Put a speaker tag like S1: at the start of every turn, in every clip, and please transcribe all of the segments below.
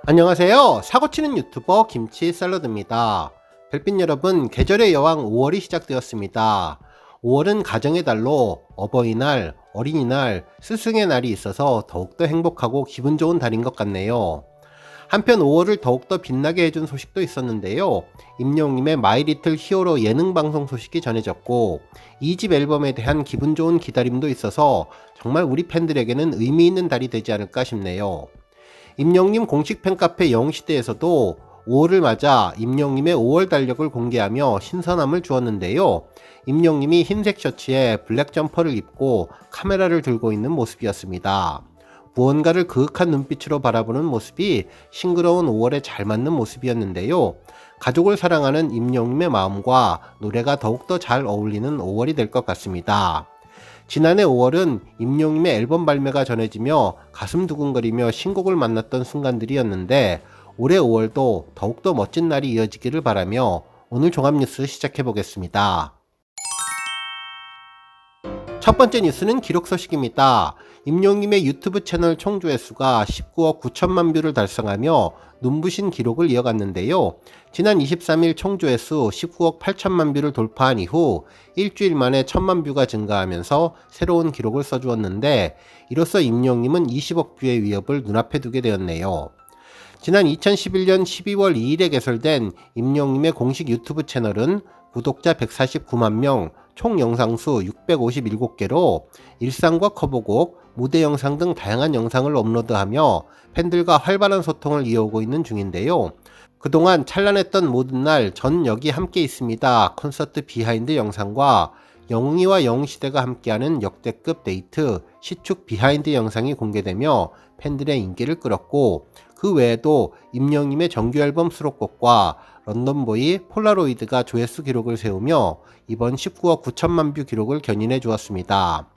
S1: 안녕하세요. 사고치는 유튜버 김치 샐러드입니다. 별빛 여러분, 계절의 여왕 5월이 시작되었습니다. 5월은 가정의 달로 어버이날, 어린이날, 스승의 날이 있어서 더욱더 행복하고 기분 좋은 달인 것 같네요. 한편 5월을 더욱더 빛나게 해준 소식도 있었는데요. 임영님의 마이리틀 히어로 예능 방송 소식이 전해졌고 2집 앨범에 대한 기분 좋은 기다림도 있어서 정말 우리 팬들에게는 의미 있는 달이 되지 않을까 싶네요. 임영님 공식 팬카페 영시대에서도 5월을 맞아 임영님의 5월 달력을 공개하며 신선함을 주었는데요. 임영님이 흰색 셔츠에 블랙 점퍼를 입고 카메라를 들고 있는 모습이었습니다. 무언가를 그윽한 눈빛으로 바라보는 모습이 싱그러운 5월에 잘 맞는 모습이었는데요. 가족을 사랑하는 임영님의 마음과 노래가 더욱더 잘 어울리는 5월이 될 것 같습니다. 지난해 5월은 임영님의 앨범 발매가 전해지며 가슴 두근거리며 신곡을 만났던 순간들이었는데 올해 5월도 더욱더 멋진 날이 이어지기를 바라며 오늘 종합뉴스 시작해보겠습니다. 첫 번째 뉴스는 기록 소식입니다. 임영님의 유튜브 채널 총 조회수가 19억 9천만 뷰를 달성하며 눈부신 기록을 이어갔는데요. 지난 23일 총 조회수 19억 8천만 뷰를 돌파한 이후 일주일 만에 1000만 뷰가 증가하면서 새로운 기록을 써주었는데 이로써 임영님은 20억 뷰의 위협을 눈앞에 두게 되었네요. 지난 2011년 12월 2일에 개설된 임영님의 공식 유튜브 채널은 구독자 149만 명, 총 영상수 657개로 일상과 커버곡, 무대 영상 등 다양한 영상을 업로드하며 팬들과 활발한 소통을 이어오고 있는 중인데요. 그동안 찬란했던 모든 날 전 여기 함께 있습니다 콘서트 비하인드 영상과 영웅이와 영웅시대가 함께하는 역대급 데이트 시축 비하인드 영상이 공개되며 팬들의 인기를 끌었고 그 외에도 임영님의 정규앨범 수록곡과 런던보이 폴라로이드가 조회수 기록을 세우며 이번 19억 9천만 뷰 기록을 견인해 주었습니다.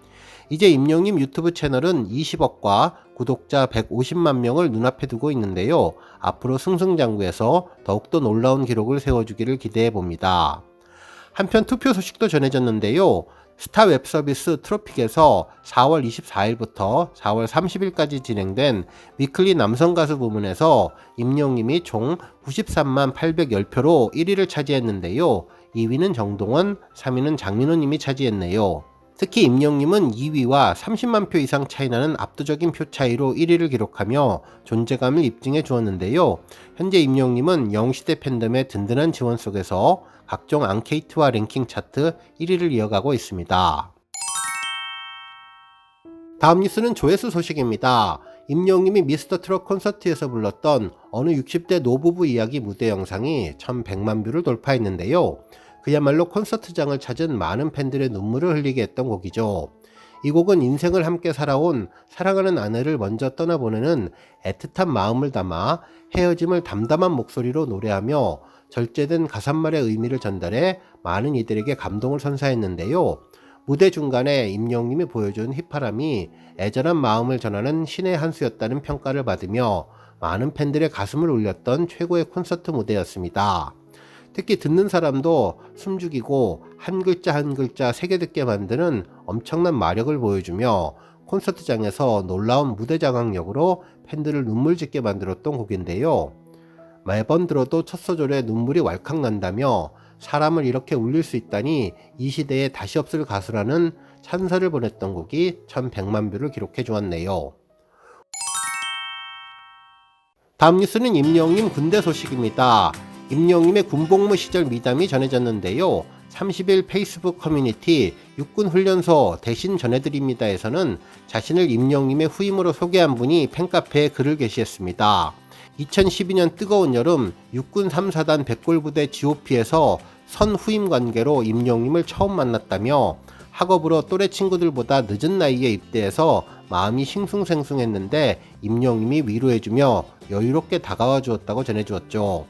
S1: 이제 임영님 유튜브 채널은 20억과 구독자 150만 명을 눈앞에 두고 있는데요. 앞으로 승승장구해서 더욱더 놀라운 기록을 세워주기를 기대해 봅니다. 한편 투표 소식도 전해졌는데요. 스타 웹서비스 트로픽에서 4월 24일부터 4월 30일까지 진행된 위클리 남성 가수 부문에서 임영님이 총 93만 810표로 1위를 차지했는데요. 2위는 정동원, 3위는 장민호님이 차지했네요. 특히 임영님은 2위와 30만 표 이상 차이나는 압도적인 표 차이로 1위를 기록하며 존재감을 입증해 주었는데요. 현재 임영님은 영시대 팬덤의 든든한 지원 속에서 각종 앙케이트와 랭킹 차트 1위를 이어가고 있습니다. 다음 뉴스는 조회수 소식입니다. 임영님이 미스터 트롯 콘서트에서 불렀던 어느 60대 노부부 이야기 무대 영상이 1100만 뷰를 돌파했는데요. 그야말로 콘서트장을 찾은 많은 팬들의 눈물을 흘리게 했던 곡이죠. 이 곡은 인생을 함께 살아온 사랑하는 아내를 먼저 떠나보내는 애틋한 마음을 담아 헤어짐을 담담한 목소리로 노래하며 절제된 가사말의 의미를 전달해 많은 이들에게 감동을 선사했는데요. 무대 중간에 임영님이 보여준 휘파람이 애절한 마음을 전하는 신의 한 수였다는 평가를 받으며 많은 팬들의 가슴을 울렸던 최고의 콘서트 무대였습니다. 특히 듣는 사람도 숨죽이고 한 글자 한 글자 새겨듣게 만드는 엄청난 마력을 보여주며 콘서트장에서 놀라운 무대 장악력으로 팬들을 눈물 짓게 만들었던 곡인데요. 매번 들어도 첫 소절에 눈물이 왈칵 난다며 사람을 이렇게 울릴 수 있다니 이 시대에 다시 없을 가수라는 찬사를 보냈던 곡이 1100만 뷰를 기록해 주었네요. 다음 뉴스는 임영님 군대 소식입니다. 임영님의 군복무 시절 미담이 전해졌는데요. 30일 페이스북 커뮤니티 육군훈련소 대신 전해드립니다에서는 자신을 임영님의 후임으로 소개한 분이 팬카페에 글을 게시했습니다. 2012년 뜨거운 여름 육군 3사단 백골부대 GOP에서 선 후임 관계로 임영님을 처음 만났다며 학업으로 또래 친구들보다 늦은 나이에 입대해서 마음이 싱숭생숭했는데 임영님이 위로해주며 여유롭게 다가와 주었다고 전해주었죠.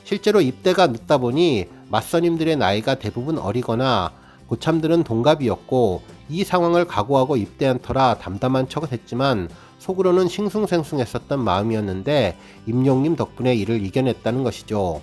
S1: 실제로 입대가 늦다 보니 맞선임들의 나이가 대부분 어리거나 고참들은 동갑이었고 이 상황을 각오하고 입대한 터라 담담한 척은 했지만 속으로는 싱숭생숭했었던 마음이었는데 임영님 덕분에 이를 이겨냈다는 것이죠.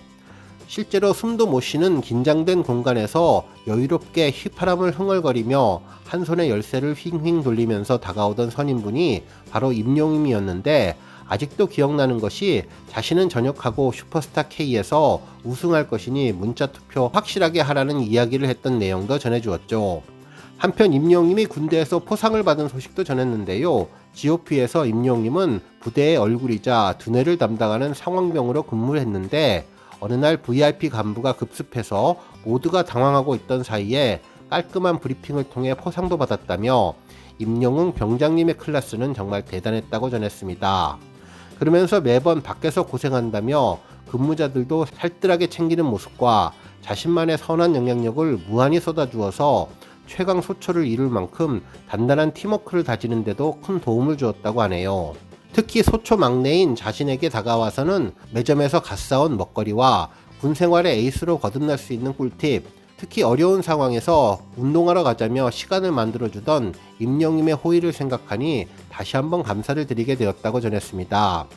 S1: 실제로 숨도 못 쉬는 긴장된 공간에서 여유롭게 휘파람을 흥얼거리며 한 손에 열쇠를 휘잉휘잉 돌리면서 다가오던 선임분이 바로 임영님이었는데 아직도 기억나는 것이 자신은 전역하고 슈퍼스타 K에서 우승할 것이니 문자투표 확실하게 하라는 이야기를 했던 내용도 전해주었죠. 한편 임영웅님이 군대에서 포상을 받은 소식도 전했는데요. GOP에서 임영웅님은 부대의 얼굴이자 두뇌를 담당하는 상황병으로 근무를 했는데 어느 날 VIP 간부가 급습해서 모두가 당황하고 있던 사이에 깔끔한 브리핑을 통해 포상도 받았다며 임영웅 병장님의 클래스는 정말 대단했다고 전했습니다. 그러면서 매번 밖에서 고생한다며 근무자들도 살뜰하게 챙기는 모습과 자신만의 선한 영향력을 무한히 쏟아주어서 최강 소초를 이룰 만큼 단단한 팀워크를 다지는 데도 큰 도움을 주었다고 하네요. 특히 소초 막내인 자신에게 다가와서는 매점에서 갓 사온 먹거리와 군 생활의 에이스로 거듭날 수 있는 꿀팁, 특히 어려운 상황에서 운동하러 가자며 시간을 만들어주던 임영웅님의 호의를 생각하니 다시 한번 감사를 드리게 되었다고 전했습니다.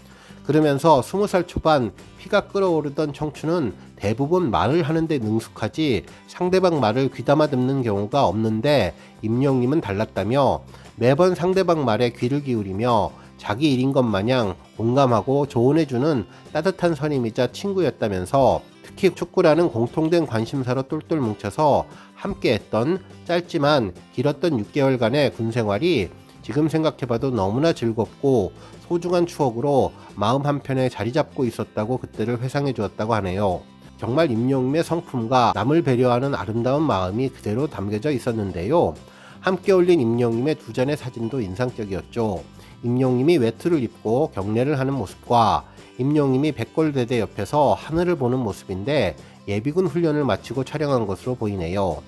S1: 그러면서 20살 초반 피가 끓어오르던 청춘은 대부분 말을 하는데 능숙하지 상대방 말을 귀담아 듣는 경우가 없는데 임영웅님은 달랐다며 매번 상대방 말에 귀를 기울이며 자기 일인 것 마냥 공감하고 조언해주는 따뜻한 선임이자 친구였다면서 특히 축구라는 공통된 관심사로 똘똘 뭉쳐서 함께했던 짧지만 길었던 6개월간의 군생활이 지금 생각해봐도 너무나 즐겁고 소중한 추억으로 마음 한편에 자리 잡고 있었다고 그때를 회상해 주었다고 하네요. 정말 임영웅의 성품과 남을 배려하는 아름다운 마음이 그대로 담겨져 있었는데요. 함께 올린 임영웅의 두 잔의 사진도 인상적이었죠. 임영웅님이 외투를 입고 경례를 하는 모습과 임영웅님이 백골대대 옆에서 하늘을 보는 모습인데 예비군 훈련을 마치고 촬영한 것으로 보이네요.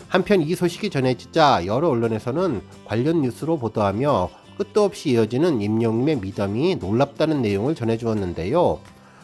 S1: 한편 이 소식이 전해지자 여러 언론에서는 관련 뉴스로 보도하며 끝도 없이 이어지는 임영웅님의 미담이 놀랍다는 내용을 전해주었는데요.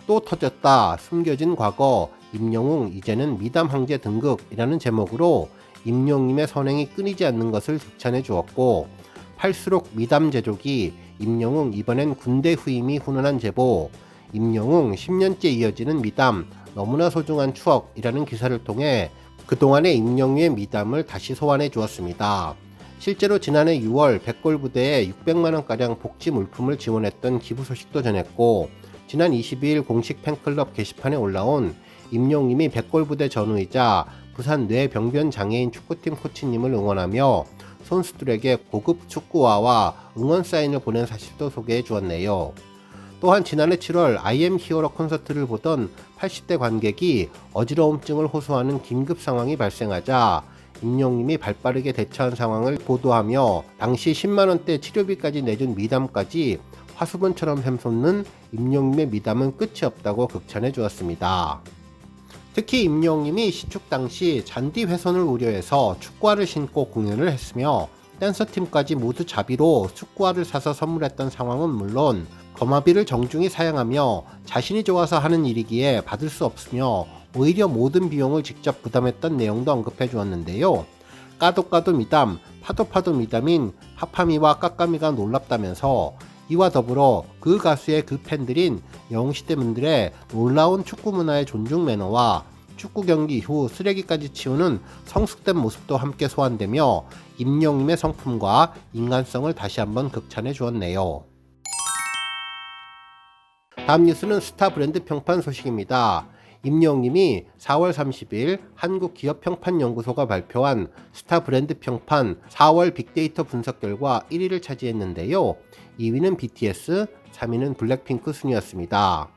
S1: 또 터졌다, 숨겨진 과거, 임영웅 이제는 미담 황제 등극이라는 제목으로 임영웅님의 선행이 끊이지 않는 것을 극찬해 주었고, 팔수록 미담 제조기, 임영웅 이번엔 군대 후임이 훈훈한 제보, 임영웅 10년째 이어지는 미담, 너무나 소중한 추억이라는 기사를 통해 그동안의 임영웅의 미담을 다시 소환해 주었습니다. 실제로 지난해 6월 백골부대에 600만원가량 복지 물품을 지원했던 기부 소식도 전했고, 지난 22일 공식 팬클럽 게시판에 올라온 임영웅님이 백골부대 전우이자 부산 뇌병변 장애인 축구팀 코치님을 응원하며 선수들에게 고급 축구화와 응원 사인을 보낸 사실도 소개해 주었네요. 또한 지난해 7월 I am 히어로 콘서트를 보던 80대 관객이 어지러움증을 호소하는 긴급 상황이 발생하자 임영웅님이 발빠르게 대처한 상황을 보도하며 당시 10만원대 치료비까지 내준 미담까지 화수분처럼 샘솟는 임영웅님의 미담은 끝이 없다고 극찬해 주었습니다. 특히 임영웅님이 시축 당시 잔디 훼손을 우려해서 축구화를 신고 공연을 했으며 댄서팀까지 모두 자비로 축구화를 사서 선물했던 상황은 물론 거마비를 정중히 사양하며 자신이 좋아서 하는 일이기에 받을 수 없으며 오히려 모든 비용을 직접 부담했던 내용도 언급해 주었는데요. 까도 미담, 파도 미담인 파파미와 까까미가 놀랍다면서 이와 더불어 그 가수의 그 팬들인 영웅시대분들의 놀라운 축구 문화의 존중 매너와 축구 경기 이후 쓰레기까지 치우는 성숙된 모습도 함께 소환되며 임영웅님의 성품과 인간성을 다시 한번 극찬해 주었네요. 다음 뉴스는 스타 브랜드 평판 소식입니다. 임영웅님이 4월 30일 한국기업평판연구소가 발표한 스타 브랜드 평판 4월 빅데이터 분석 결과 1위를 차지했는데요. 2위는 BTS, 3위는 블랙핑크 순이었습니다.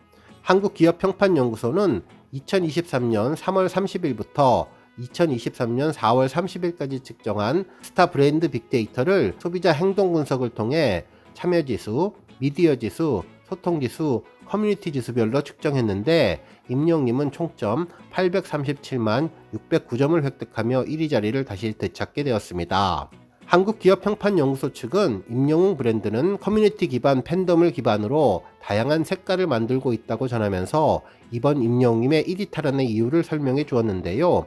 S1: 한국기업평판연구소는 2023년 3월 30일부터 2023년 4월 30일까지 측정한 스타 브랜드 빅데이터를 소비자 행동 분석을 통해 참여지수, 미디어지수, 소통지수, 커뮤니티 지수별로 측정했는데 임영웅님은 총점 837만 609점을 획득하며 1위 자리를 다시 되찾게 되었습니다. 한국기업평판연구소 측은 임영웅 브랜드는 커뮤니티 기반 팬덤을 기반으로 다양한 색깔을 만들고 있다고 전하면서 이번 임영웅님의 1위 탈환의 이유를 설명해 주었는데요.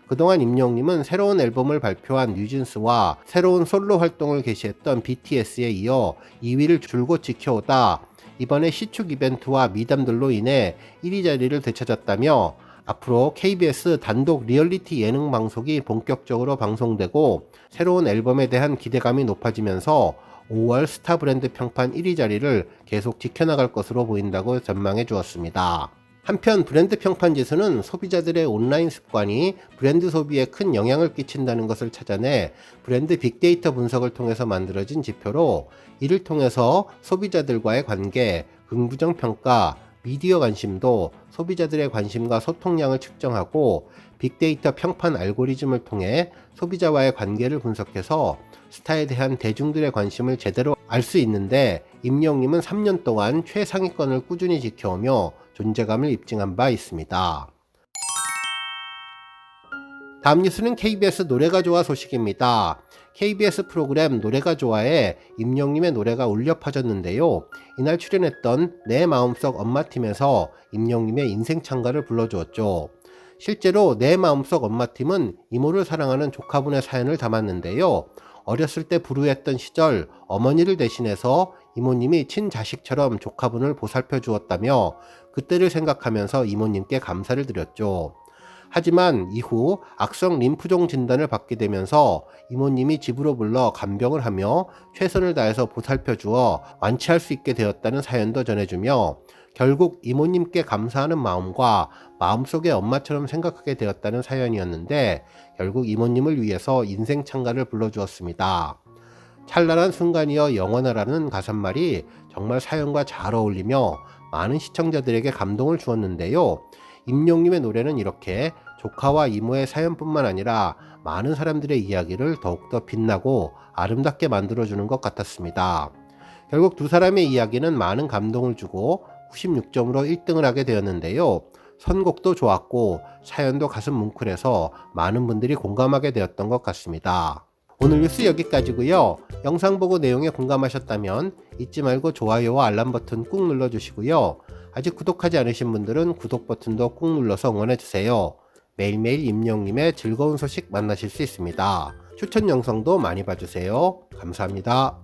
S1: 그동안 임영웅님은 새로운 앨범을 발표한 뉴진스와 새로운 솔로 활동을 개시했던 BTS에 이어 2위를 줄곧 지켜오다 이번에 시축 이벤트와 미담들로 인해 1위 자리를 되찾았다며 앞으로 KBS 단독 리얼리티 예능 방송이 본격적으로 방송되고 새로운 앨범에 대한 기대감이 높아지면서 5월 스타 브랜드 평판 1위 자리를 계속 지켜나갈 것으로 보인다고 전망해 주었습니다. 한편 브랜드 평판 지수는 소비자들의 온라인 습관이 브랜드 소비에 큰 영향을 끼친다는 것을 찾아내 브랜드 빅데이터 분석을 통해서 만들어진 지표로, 이를 통해서 소비자들과의 관계, 긍부정 평가, 미디어 관심도, 소비자들의 관심과 소통량을 측정하고 빅데이터 평판 알고리즘을 통해 소비자와의 관계를 분석해서 스타에 대한 대중들의 관심을 제대로 알 수 있는데, 임영님은 3년 동안 최상위권을 꾸준히 지켜오며 존재감을 입증한 바 있습니다. 다음 뉴스는 KBS 노래가 좋아 소식입니다. KBS 프로그램 노래가 좋아에 임영님의 노래가 울려 퍼졌는데요. 이날 출연했던 내 마음속 엄마팀에서 임영님의 인생 찬가를 불러주었죠. 실제로 내 마음속 엄마팀은 이모를 사랑하는 조카분의 사연을 담았는데요. 어렸을 때 불우했던 시절 어머니를 대신해서 이모님이 친자식처럼 조카분을 보살펴 주었다며 그때를 생각하면서 이모님께 감사를 드렸죠. 하지만 이후 악성 림프종 진단을 받게 되면서 이모님이 집으로 불러 간병을 하며 최선을 다해서 보살펴 주어 완치할 수 있게 되었다는 사연도 전해주며, 결국 이모님께 감사하는 마음과 마음속의 엄마처럼 생각하게 되었다는 사연이었는데, 결국 이모님을 위해서 인생 찬가를 불러주었습니다. 찬란한 순간이여 영원하라는 가사말이 정말 사연과 잘 어울리며 많은 시청자들에게 감동을 주었는데요. 임영님의 노래는 이렇게 조카와 이모의 사연뿐만 아니라 많은 사람들의 이야기를 더욱더 빛나고 아름답게 만들어주는 것 같았습니다. 결국 두 사람의 이야기는 많은 감동을 주고 96점으로 1등을 하게 되었는데요. 선곡도 좋았고 사연도 가슴 뭉클해서 많은 분들이 공감하게 되었던 것 같습니다. 오늘 뉴스 여기까지고요. 영상 보고 내용에 공감하셨다면 잊지 말고 좋아요와 알람 버튼 꾹 눌러주시고요. 아직 구독하지 않으신 분들은 구독 버튼도 꾹 눌러서 응원해주세요. 매일매일 임영님의 즐거운 소식 만나실 수 있습니다. 추천 영상도 많이 봐주세요. 감사합니다.